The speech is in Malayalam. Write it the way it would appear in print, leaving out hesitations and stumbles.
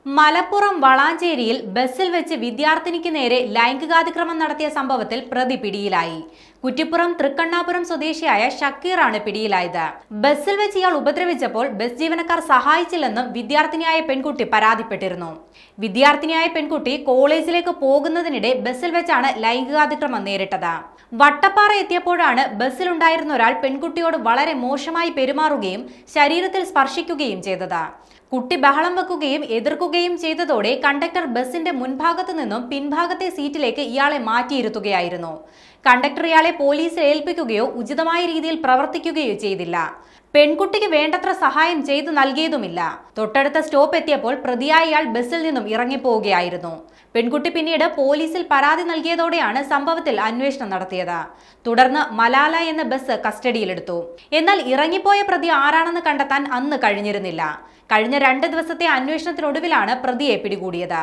മലപ്പുറം വളാഞ്ചേരിയിൽ ബസ്സിൽ വെച്ച് വിദ്യാർത്ഥിനിക്ക് നേരെ ലൈംഗികാതിക്രമം നടത്തിയ സംഭവത്തിൽ പ്രതി പിടിയിലായി. കുറ്റിപ്പുറം തൃക്കണ്ണാപുരം സ്വദേശിയായ ഷക്കീറാണ് പിടിയിലായത്. ബസ്സിൽ വെച്ച് ഇയാൾ ഉപദ്രവിച്ചപ്പോൾ ബസ് ജീവനക്കാർ സഹായിച്ചില്ലെന്നും വിദ്യാർത്ഥിനിയായ പെൺകുട്ടി പരാതിപ്പെട്ടിരുന്നു. വിദ്യാർത്ഥിനിയായ പെൺകുട്ടി കോളേജിലേക്ക് പോകുന്നതിനിടെ ബസ്സിൽ വെച്ചാണ് ലൈംഗികാതിക്രമം നേരിട്ടത്. വട്ടപ്പാറ എത്തിയപ്പോഴാണ് ബസ്സിലുണ്ടായിരുന്ന ഒരാൾ പെൺകുട്ടിയോട് വളരെ മോശമായി പെരുമാറുകയും ശരീരത്തിൽ സ്പർശിക്കുകയും ചെയ്തത്. കുട്ടി ബഹളം വെക്കുകയും എതിർക്കുകയും ചെയ്തതോടെ കണ്ടക്ടർ ബസിന്റെ മുൻഭാഗത്തു നിന്നും പിൻഭാഗത്തെ സീറ്റിലേക്ക് ഇയാളെ മാറ്റിയിരുത്തുകയായിരുന്നു. കണ്ടക്ടർ ഇയാളെ പോലീസിൽ ഏൽപ്പിക്കുകയോ ഉചിതമായ രീതിയിൽ പ്രവർത്തിക്കുകയോ ചെയ്തില്ല. പെൺകുട്ടിക്ക് വേണ്ടത്ര സഹായം ചെയ്തു നൽകിയതുമില്ല. തൊട്ടടുത്ത സ്റ്റോപ്പ് എത്തിയപ്പോൾ പ്രതിയായ ഇയാൾ ബസ്സിൽ നിന്നും ഇറങ്ങിപ്പോവുകയായിരുന്നു. പെൺകുട്ടി പിന്നീട് പോലീസിൽ പരാതി നൽകിയതോടെയാണ് സംഭവത്തിൽ അന്വേഷണം നടത്തിയത്. തുടർന്ന് മലാല എന്ന ബസ് കസ്റ്റഡിയിലെടുത്തു. എന്നാൽ ഇറങ്ങിപ്പോയ പ്രതി ആരാണെന്ന് കണ്ടെത്താൻ അന്ന് കഴിഞ്ഞിരുന്നില്ല. കഴിഞ്ഞ 2 ദിവസത്തെ അന്വേഷണത്തിനൊടുവിലാണ് പ്രതിയെ പിടികൂടിയത്.